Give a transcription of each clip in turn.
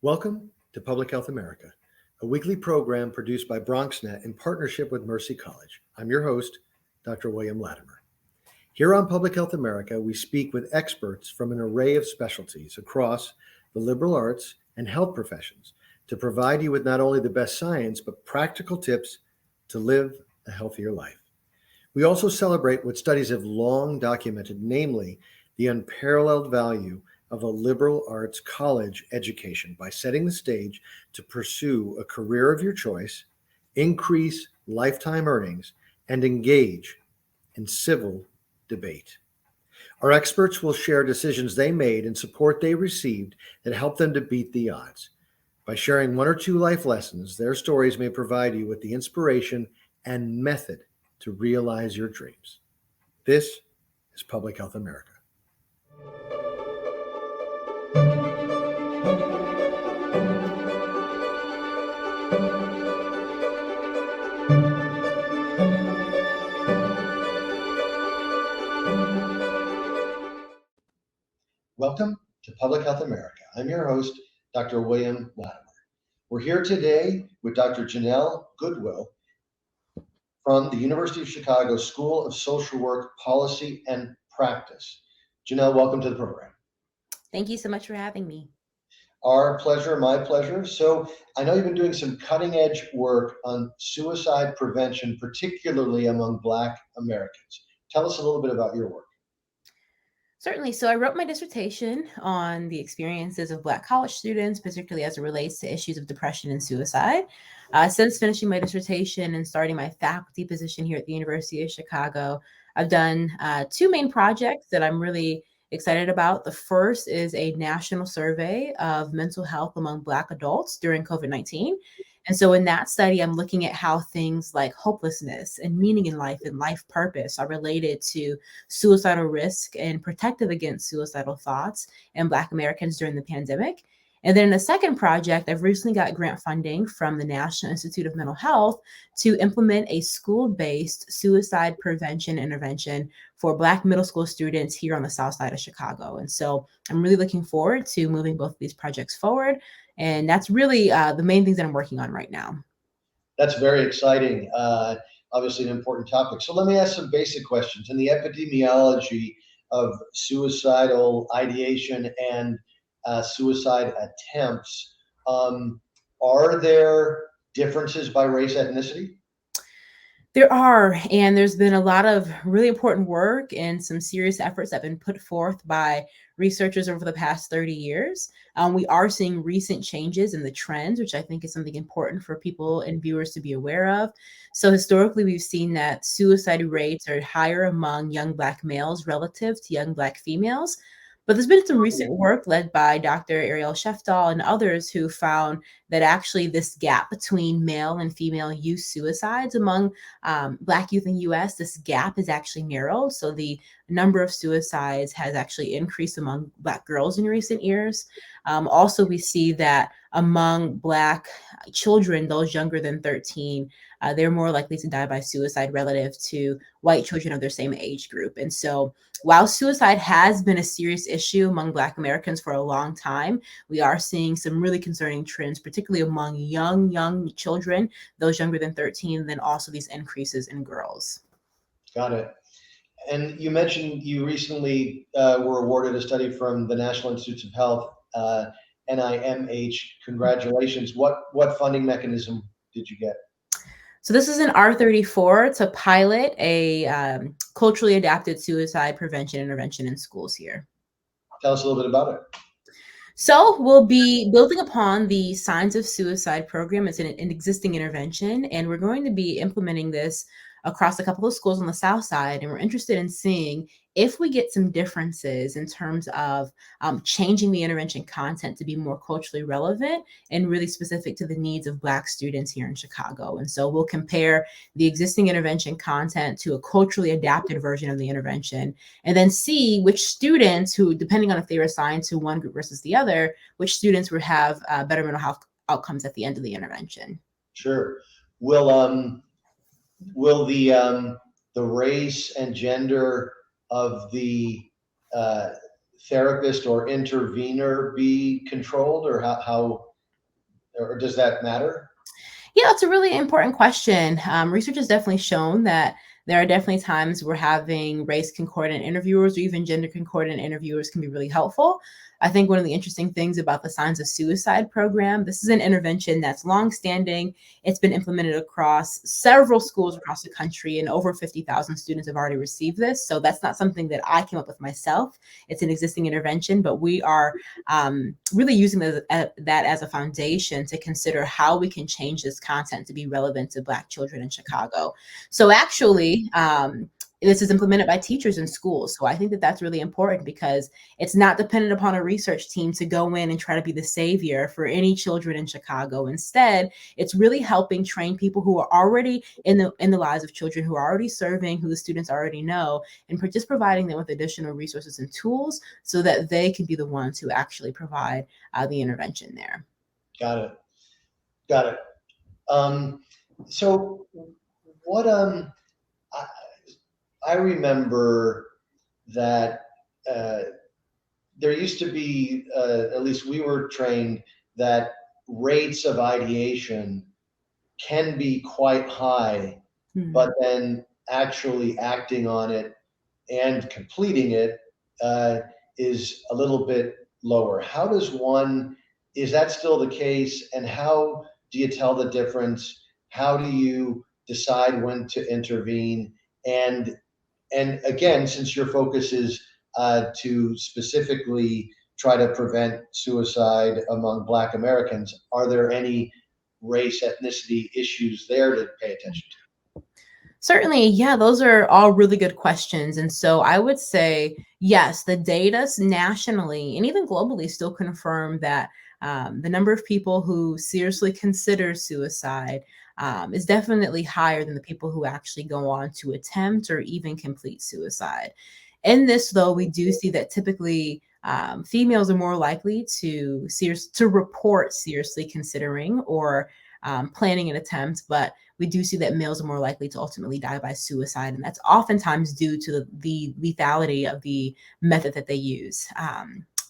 Welcome to Public Health America, a weekly program produced by BronxNet in partnership with Mercy College. I'm your host, Dr. William Latimer. Here on Public Health America, we speak with experts from an array of specialties across the liberal arts and health professions to provide you with not only the best science, but practical tips to live a healthier life. We also celebrate what studies have long documented, namely the unparalleled value of a liberal arts college education by setting the stage to pursue a career of your choice, increase lifetime earnings, and engage in civil debate. Our experts will share decisions they made and support they received that helped them to beat the odds. By sharing one or two life lessons, their stories may provide you with the inspiration and method to realize your dreams. This is Public Health America. Welcome to Public Health America. I'm your host, Dr. William Latimer. We're here today with Dr. Janelle Goodwill from the University of Chicago School of Social Work, Policy, and Practice. Janelle, welcome to the program. Thank you so much for having me. Our pleasure, my pleasure. So I know you've been doing some cutting edge work on suicide prevention, particularly among Black Americans. Tell us a little bit about your work. Certainly. So I wrote my dissertation on the experiences of Black college students, particularly as it relates to issues of depression and suicide. Since finishing my dissertation and starting my faculty position here at the University of Chicago, I've done two main projects that I'm really excited about. The first is a national survey of mental health among Black adults during COVID-19. And so in that study, I'm looking at how things like hopelessness and meaning in life and life purpose are related to suicidal risk and protective against suicidal thoughts in Black Americans during the pandemic. And then in the second project, I've recently got grant funding from the National Institute of Mental Health to implement a school-based suicide prevention intervention for Black middle school students here on the South Side of Chicago. And so I'm really looking forward to moving both of these projects forward. And that's really the main things that I'm working on right now. That's very exciting. Obviously an important topic. So let me ask some basic questions. In the epidemiology of suicidal ideation and suicide attempts, are there differences by race, ethnicity? There are, and there's been a lot of really important work and some serious efforts that have been put forth by researchers over the past 30 years. We are seeing recent changes in the trends, which I think is something important for people and viewers to be aware of. So historically, we've seen that suicide rates are higher among young Black males relative to young Black females. But there's been some recent work led by Dr. Ariel Sheftal and others who found that actually this gap between male and female youth suicides among Black youth in the U.S., this gap is actually narrowed. So the number of suicides has actually increased among Black girls in recent years. Also, we see that among Black children, those younger than 13, they're more likely to die by suicide relative to white children of their same age group. And so while suicide has been a serious issue among Black Americans for a long time, we are seeing some really concerning trends, particularly among young children, those younger than 13, and then also these increases in girls. Got it. And you mentioned you recently were awarded a study from the National Institutes of Health, NIMH. Congratulations. What funding mechanism did you get? So this is an R34 to pilot a culturally adapted suicide prevention intervention in schools here. Tell us a little bit about it. So we'll be building upon the Signs of Suicide program. It's an existing intervention, and we're going to be implementing this across a couple of schools on the South Side. And we're interested in seeing if we get some differences in terms of changing the intervention content to be more culturally relevant and really specific to the needs of Black students here in Chicago. And so we'll compare the existing intervention content to a culturally adapted version of the intervention, and then see which students who, depending on if they were assigned to one group versus the other, which students would have better mental health outcomes at the end of the intervention. Sure. Will the race and gender of the therapist or intervener be controlled, or how or does that matter? Yeah, it's a really important question. Research has definitely shown that there are definitely times where having race concordant interviewers or even gender concordant interviewers can be really helpful. I think one of the interesting things about the Signs of Suicide program, this is an intervention that's longstanding. It's been implemented across several schools across the country, and over 50,000 students have already received this. So that's not something that I came up with myself. It's an existing intervention, but we are really using that as a foundation to consider how we can change this content to be relevant to Black children in Chicago. So actually, this is implemented by teachers in schools. So I think that that's really important because it's not dependent upon a research team to go in and try to be the savior for any children in Chicago. Instead, it's really helping train people who are already in the lives of children, who are already serving, who the students already know, and just providing them with additional resources and tools so that they can be the ones who actually provide the intervention there. Got it. Got it. So what I, I remember that there used to be, at least we were trained, that rates of ideation can be quite high, but then actually acting on it and completing it is a little bit lower. How does one, is that still the case? And how do you tell the difference? How do you decide when to intervene? And and again, since your focus is to specifically try to prevent suicide among Black Americans, are there any race, ethnicity issues there to pay attention to? Certainly, yeah, those are all really good questions. And so I would say, yes, the data nationally and even globally still confirm that the number of people who seriously consider suicide is definitely higher than the people who actually go on to attempt or even complete suicide. In this, though, we do see that typically females are more likely to report seriously considering or planning an attempt, but we do see that males are more likely to ultimately die by suicide, and that's oftentimes due to the lethality of the method that they use.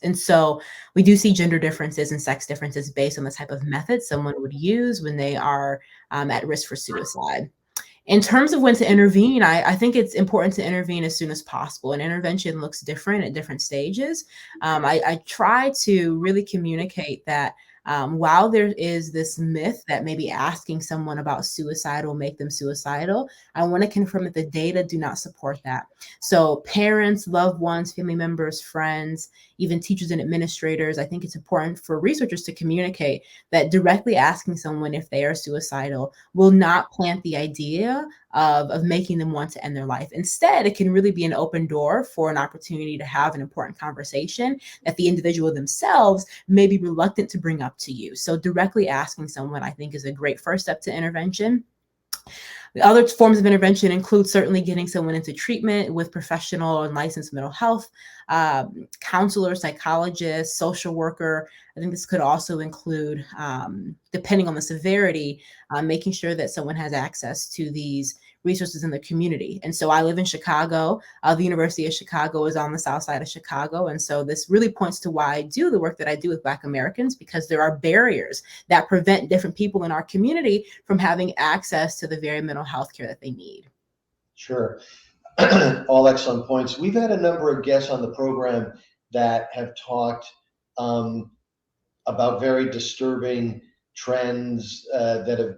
And so we do see gender differences and sex differences based on the type of method someone would use when they are at risk for suicide. In terms of when to intervene, I think it's important to intervene as soon as possible. An intervention looks different at different stages. I try to really communicate that while there is this myth that maybe asking someone about suicide will make them suicidal, I want to confirm that the data do not support that. So parents, loved ones, family members, friends, even teachers and administrators, I think it's important for researchers to communicate that directly asking someone if they are suicidal will not plant the idea of making them want to end their life. Instead, it can really be an open door for an opportunity to have an important conversation that the individual themselves may be reluctant to bring up to you. So directly asking someone, I think, is a great first step to intervention. The other forms of intervention include certainly getting someone into treatment with professional and licensed mental health, counselor, psychologist, social worker. I think this could also include, depending on the severity, making sure that someone has access to these resources in the community. And so I live in Chicago. The University of Chicago is on the south side of Chicago. And so this really points to why I do the work that I do with Black Americans, because there are barriers that prevent different people in our community from having access to the very mental health care that they need. Sure. All excellent points. We've had a number of guests on the program that have talked about very disturbing trends that have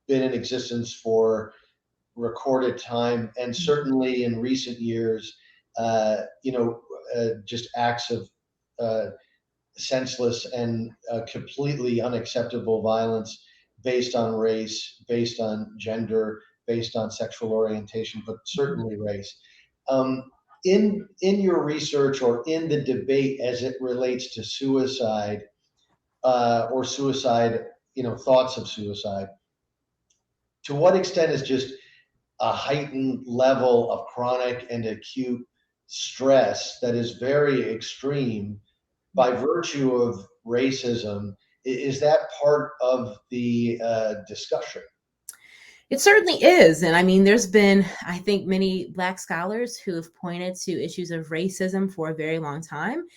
been in existence for recorded time, and certainly in recent years, just acts of senseless and completely unacceptable violence based on race, based on gender, based on sexual orientation, but certainly race. In your research or in the debate as it relates to suicide or suicide, thoughts of suicide, to what extent is just a heightened level of chronic and acute stress that is very extreme by virtue of racism, is that part of the discussion? It certainly is. And I mean, there's been, I think, many Black scholars who have pointed to issues of racism for a very long time.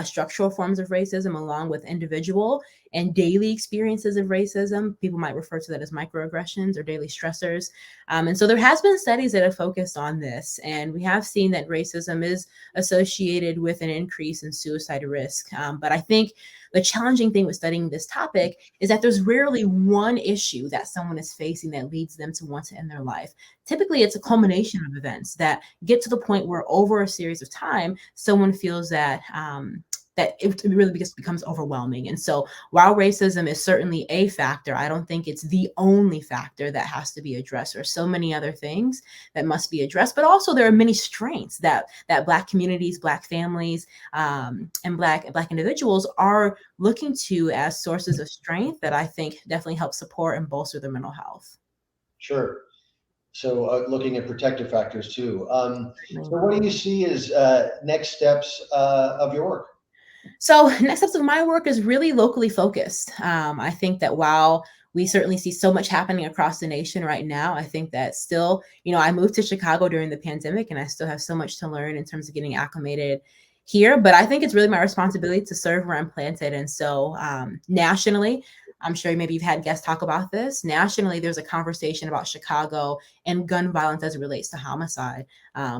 structural forms of racism, along with individual and daily experiences of racism. People might refer to that as microaggressions or daily stressors. And so there has been studies that have focused on this, and we have seen that racism is associated with an increase in suicide risk. But I think the challenging thing with studying this topic is that there's rarely one issue that someone is facing that leads them to want to end their life. Typically, it's a culmination of events that get to the point where over a series of time, someone feels that that it really just becomes overwhelming. And so while racism is certainly a factor, I don't think it's the only factor that has to be addressed. There are so many other things that must be addressed, but also there are many strengths that Black communities, Black families, and Black individuals are looking to as sources of strength that I think definitely help support and bolster their mental health. Sure. So looking at protective factors too. So what do you see as next steps of your work? So next steps of my work is really locally focused. I think that while we certainly see so much happening across the nation right now, I think that still, I moved to Chicago during the pandemic and I still have so much to learn in terms of getting acclimated here. But I think it's really my responsibility to serve where I'm planted. And so nationally, I'm sure maybe you've had guests talk about this. Nationally, there's a conversation about Chicago and gun violence as it relates to homicide.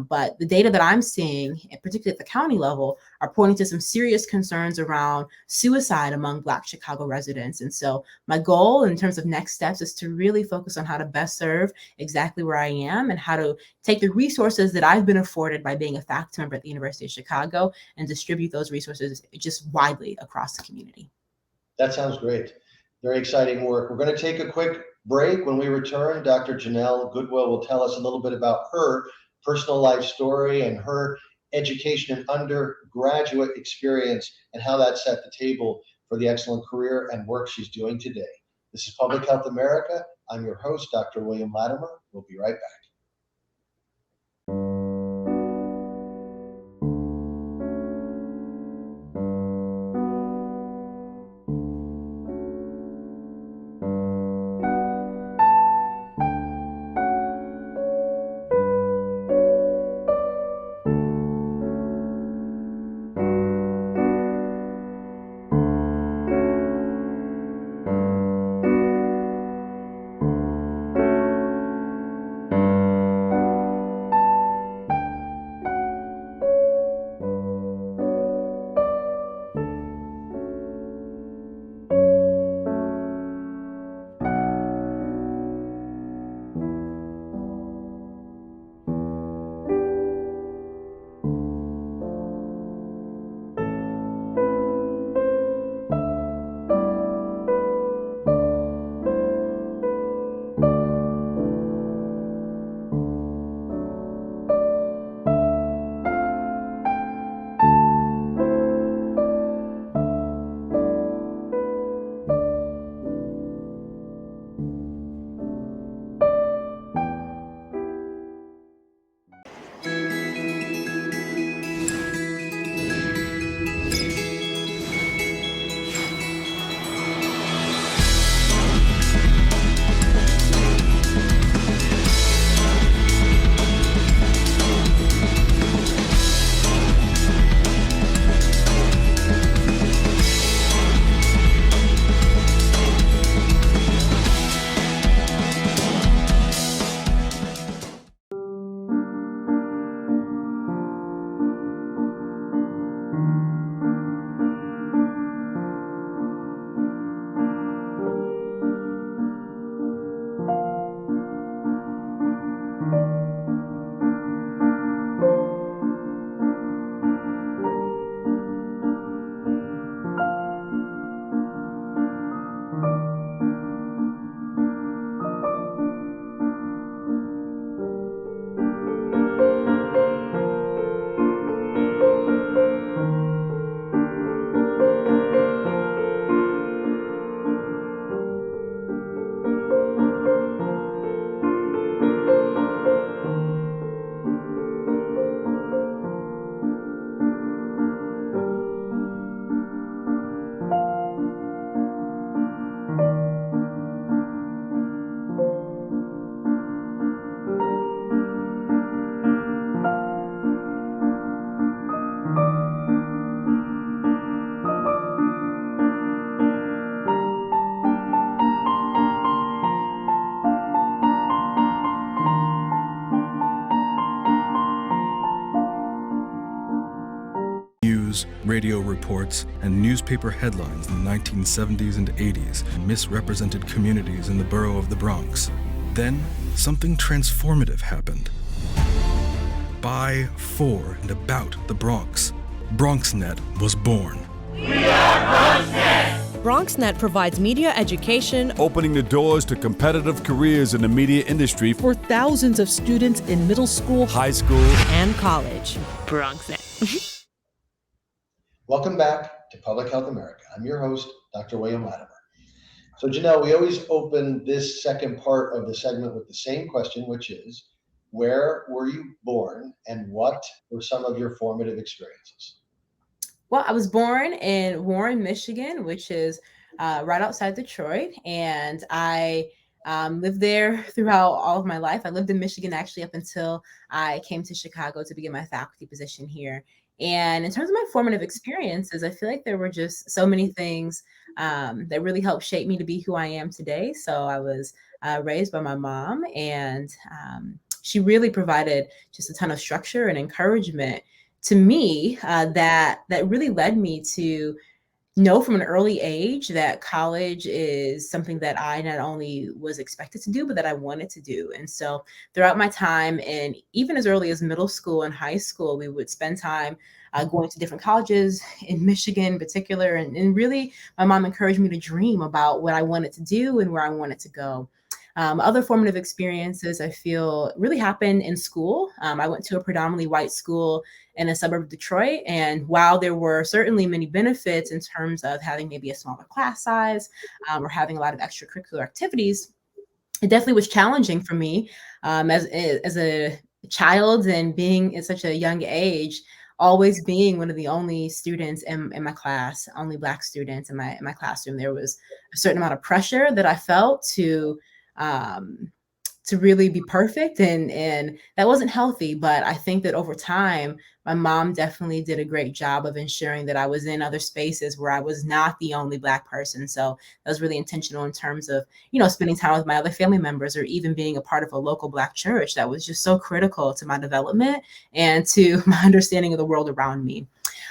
But the data that I'm seeing, particularly at the county level, are pointing to some serious concerns around suicide among Black Chicago residents. And so my goal in terms of next steps is to really focus on how to best serve exactly where I am and how to take the resources that I've been afforded by being a faculty member at the University of Chicago and distribute those resources just widely across the community. That sounds great. Very exciting work. We're going to take a quick break. When we return, Dr. Janelle Goodwill will tell us a little bit about her personal life story and her education and undergraduate experience and how that set the table for the excellent career and work she's doing today. This is Public Health America. I'm your host, Dr. William Latimer. We'll be right back. Radio reports and newspaper headlines in the 1970s and 80s misrepresented communities in the borough of the Bronx. Then, something transformative happened. By, for, and about the Bronx, BronxNet was born. We are BronxNet! BronxNet provides media education, opening the doors to competitive careers in the media industry for thousands of students in middle school, high school, and college. BronxNet. Welcome back to Public Health America. I'm your host, Dr. William Latimer. So Janelle, we always open this second part of the segment with the same question, which is, where were you born and what were some of your formative experiences? Well, I was born in Warren, Michigan, which is right outside Detroit. And I lived there throughout all of my life. I lived in Michigan actually up until I came to Chicago to begin my faculty position here. And in terms of my formative experiences, I feel like there were just so many things that really helped shape me to be who I am today. So I was raised by my mom, and she really provided just a ton of structure and encouragement to me that really led me to know from an early age that college is something that I not only was expected to do, but that I wanted to do. And so throughout my time, and even as early as middle school and high school, we would spend time going to different colleges in Michigan in particular. And really, my mom encouraged me to dream about what I wanted to do and where I wanted to go. Other formative experiences I feel really happened in school. I went to a predominantly white school in a suburb of Detroit. And while there were certainly many benefits in terms of having maybe a smaller class size or having a lot of extracurricular activities, it definitely was challenging for me as a child and being at such a young age, always being one of the only students in my class, only Black students in my classroom. There was a certain amount of pressure that I felt to really be perfect, and that wasn't healthy. But I think that over time, my mom definitely did a great job of ensuring that I was in other spaces where I was not the only Black person. So that was really intentional in terms of, spending time with my other family members, or even being a part of a local Black church. That was just so critical to my development and to my understanding of the world around me.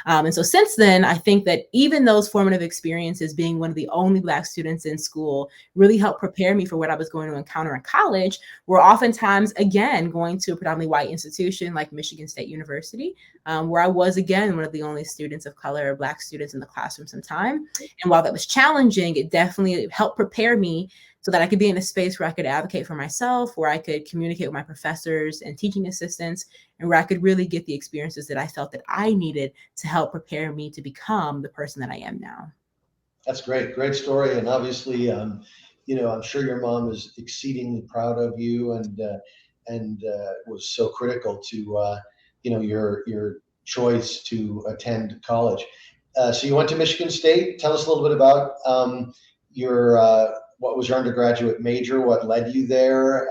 And so since then, I think that even those formative experiences, being one of the only Black students in school, really helped prepare me for what I was going to encounter in college, where oftentimes, again, going to a predominantly white institution like Michigan State University, where I was, again, one of the only students of color or Black students in the classroom sometime. And while that was challenging, it definitely helped prepare me so that I could be in a space where I could advocate for myself, where I could communicate with my professors and teaching assistants, and where I could really get the experiences that I felt that I needed to help prepare me to become the person that I am now. That's great. Great story. And obviously, I'm sure your mom is exceedingly proud of you and was so critical to, your choice to attend college. So you went to Michigan State. Tell us a little bit about what was your undergraduate major? What led you there?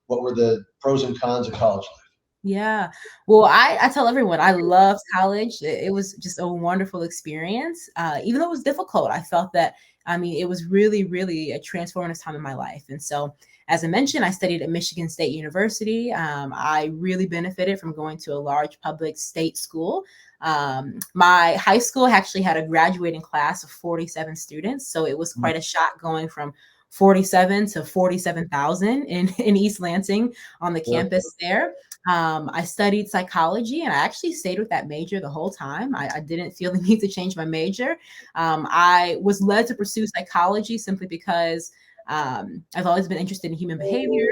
What were the pros and cons of college life? Yeah. Well, I tell everyone I loved college. It was just a wonderful experience. Even though it was difficult, I felt that, it was really, really a transformative time in my life. And so, as I mentioned, I studied at Michigan State University. I really benefited from going to a large public state school. My high school actually had a graduating class of 47 students. So it was quite a shock going from 47 to 47,000 in East Lansing on the campus there. I studied psychology, and I actually stayed with that major the whole time. I didn't feel the need to change my major. I was led to pursue psychology simply because I've always been interested in human behavior.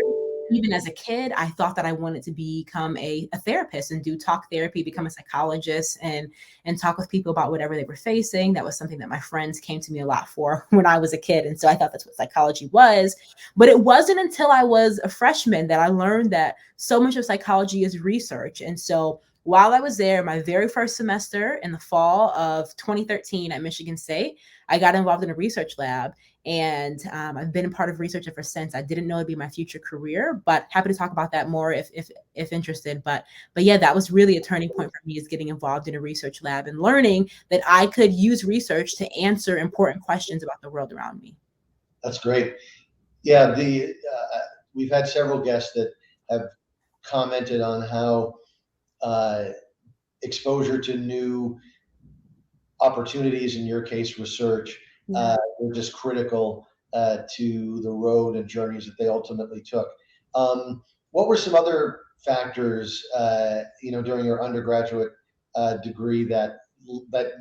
Even as a kid, I thought that I wanted to become a therapist and do talk therapy, become a psychologist, and talk with people about whatever they were facing. That was something that my friends came to me a lot for when I was a kid. And so I thought that's what psychology was. But it wasn't until I was a freshman that I learned that so much of psychology is research. And so while I was there, my very first semester in the fall of 2013 at Michigan State, I got involved in a research lab, and I've been a part of research ever since. I didn't know it'd be my future career, but happy to talk about that more if interested. But yeah, that was really a turning point for me, is getting involved in a research lab and learning that I could use research to answer important questions about the world around me. That's great. Yeah, we've had several guests that have commented on how exposure to new opportunities, in your case, research, were just critical to the road and journeys that they ultimately took. What were some other factors, during your undergraduate degree that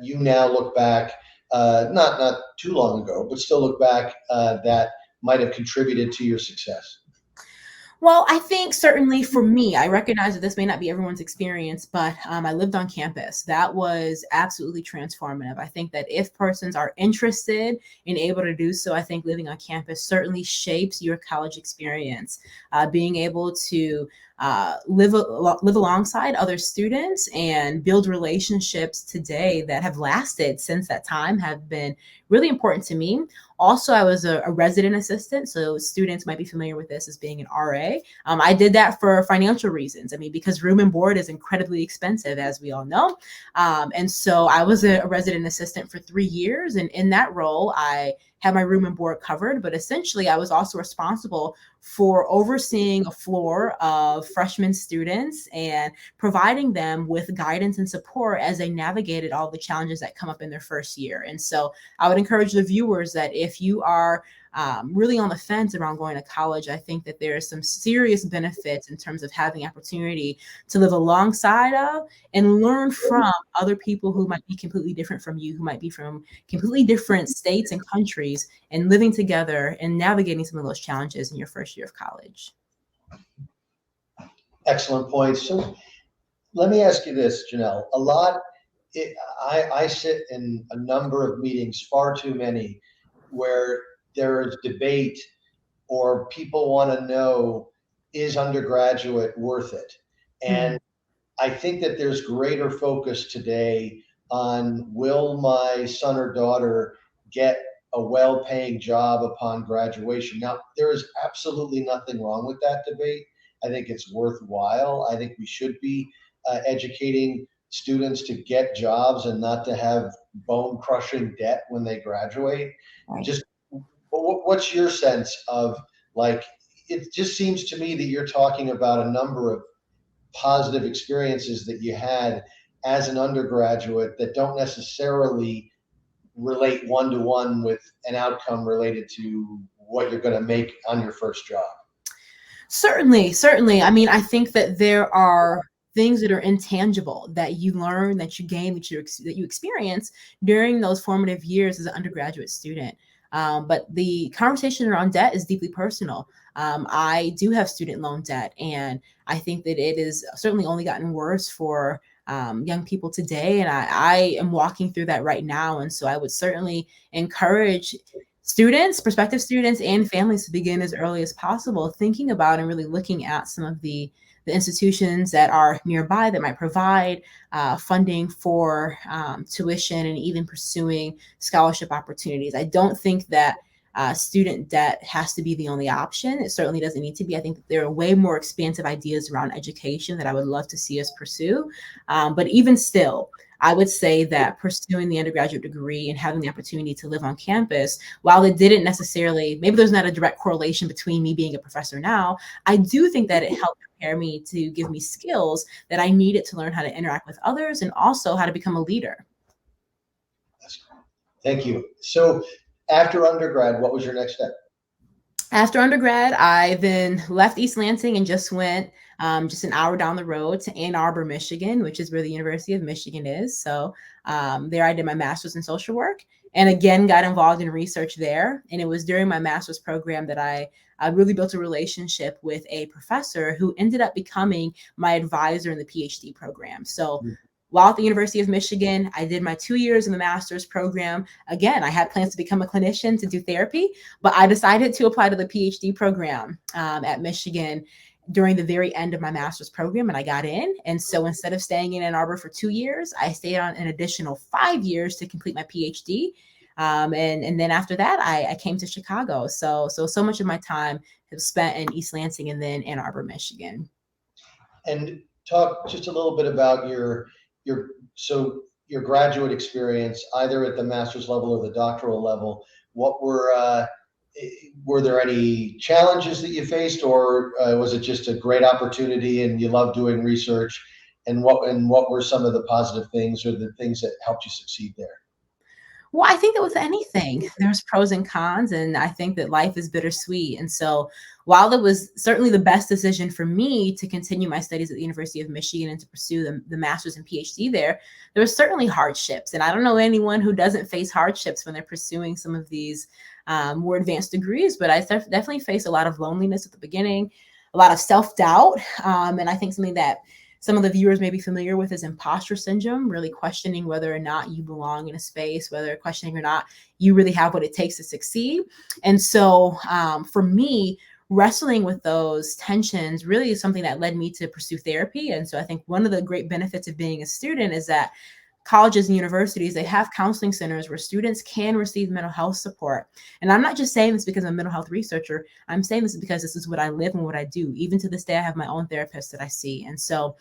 you now look back, not too long ago, but still look back, that might have contributed to your success? Well, I think certainly for me, I recognize that this may not be everyone's experience, but I lived on campus. That was absolutely transformative. I think that if persons are interested and able to do so, I think living on campus certainly shapes your college experience. Being able to live alongside other students and build relationships today that have lasted since that time have been really important to me. Also, I was a resident assistant, so students might be familiar with this as being an RA. I did that for financial reasons. I mean, because room and board is incredibly expensive, as we all know. And so I was a resident assistant for 3 years. And in that role, I had my room and board covered, but essentially I was also responsible for overseeing a floor of freshman students and providing them with guidance and support as they navigated all the challenges that come up in their first year. And so I would encourage the viewers that if you are really on the fence around going to college, I think that there are some serious benefits in terms of having opportunity to live alongside of and learn from other people who might be completely different from you, who might be from completely different states and countries, and living together and navigating some of those challenges in your first year of college. Excellent points. So let me ask you this, Janelle. I sit in a number of meetings, far too many, where there is debate or people want to know, is undergraduate worth it? And I think that there's greater focus today on, will my son or daughter get a well-paying job upon graduation? Now, there is absolutely nothing wrong with that debate. I think it's worthwhile. I think we should be educating students to get jobs and not to have bone-crushing debt when they graduate. Right. Just what's your sense of, like, it just seems to me that you're talking about a number of positive experiences that you had as an undergraduate that don't necessarily relate one-to-one with an outcome related to what you're going to make on your first job. Certainly. I mean, I think that there are things that are intangible that you learn, that you gain, that you experience during those formative years as an undergraduate student. But the conversation around debt is deeply personal. I do have student loan debt, and I think that it is certainly only gotten worse for young people today. And I am walking through that right now. And so I would certainly encourage students, prospective students, and families to begin as early as possible, thinking about and really looking at some of the institutions that are nearby that might provide funding for tuition and even pursuing scholarship opportunities. I don't think that student debt has to be the only option. It certainly doesn't need to be. I think that there are way more expansive ideas around education that I would love to see us pursue. But even still, I would say that pursuing the undergraduate degree and having the opportunity to live on campus, while it didn't necessarily, maybe there's not a direct correlation between me being a professor now, I do think that it helped prepare me to give me skills that I needed to learn how to interact with others and also how to become a leader. Thank you. So after undergrad, what was your next step? After undergrad, I then left East Lansing and just went just an hour down the road to Ann Arbor, Michigan, which is where the University of Michigan is. So there I did my master's in social work and again got involved in research there. And it was during my master's program that I really built a relationship with a professor who ended up becoming my advisor in the PhD program. So while at the University of Michigan, I did my 2 years in the master's program. Again, I had plans to become a clinician to do therapy, but I decided to apply to the PhD program at Michigan during the very end of my master's program, and I got in. And so instead of staying in Ann Arbor for 2 years, I stayed on an additional 5 years to complete my PhD. And then after that, I came to Chicago. So much of my time was spent in East Lansing and then Ann Arbor, Michigan. And talk just a little bit about your graduate experience, either at the master's level or the doctoral level. What were there any challenges that you faced, or was it just a great opportunity and you love doing research? And what were some of the positive things or the things that helped you succeed there? Well, I think that with anything, there's pros and cons, and I think that life is bittersweet. And so, while it was certainly the best decision for me to continue my studies at the University of Michigan and to pursue the master's and PhD there were certainly hardships. And I don't know anyone who doesn't face hardships when they're pursuing some of these more advanced degrees, but I definitely faced a lot of loneliness at the beginning, a lot of self doubt. And I think something that some of the viewers may be familiar with is imposter syndrome, really questioning whether or not you belong in a space, whether questioning or not you really have what it takes to succeed. And so for me, wrestling with those tensions really is something that led me to pursue therapy. And so I think one of the great benefits of being a student is that colleges and universities, they have counseling centers where students can receive mental health support. And I'm not just saying this because I'm a mental health researcher. I'm saying this because this is what I live and what I do. Even to this day, I have my own therapist that I see. And so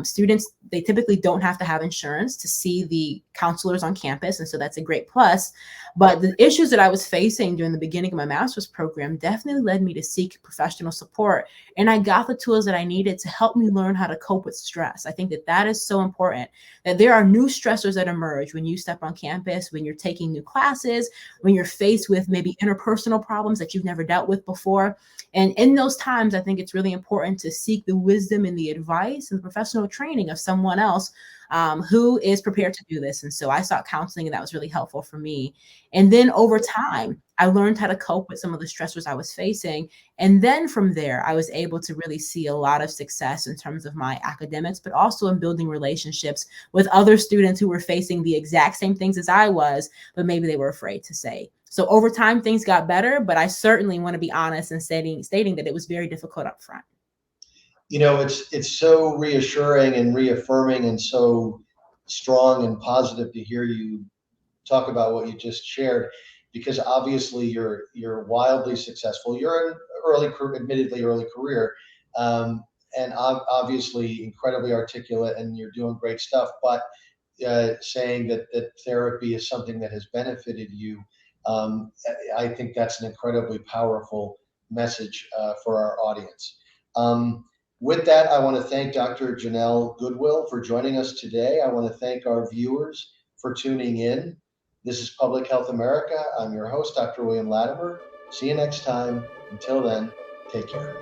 students, they typically don't have to have insurance to see the counselors on campus. And so that's a great plus. But the issues that I was facing during the beginning of my master's program definitely led me to seek professional support. And I got the tools that I needed to help me learn how to cope with stress. I think that that is so important, that there are new stressors that emerge when you step on campus, when you're taking new classes, when you're faced with maybe interpersonal problems that you've never dealt with before. And in those times, I think it's really important to seek the wisdom and the advice and the professional training of someone else who is prepared to do this. And so I sought counseling, and that was really helpful for me. And then over time, I learned how to cope with some of the stressors I was facing. And then from there, I was able to really see a lot of success in terms of my academics, but also in building relationships with other students who were facing the exact same things as I was, but maybe they were afraid to say. So over time, things got better, but I certainly want to be honest in stating that it was very difficult up front. It's so reassuring and reaffirming and so strong and positive to hear you talk about what you just shared, because obviously you're wildly successful. You're an admittedly early career, and obviously incredibly articulate, and you're doing great stuff. But saying that therapy is something that has benefited you, I think that's an incredibly powerful message for our audience. With that, I want to thank Dr. Janelle Goodwill for joining us today. I want to thank our viewers for tuning in. This is Public Health America. I'm your host, Dr. William Latimer. See you next time. Until then, take care.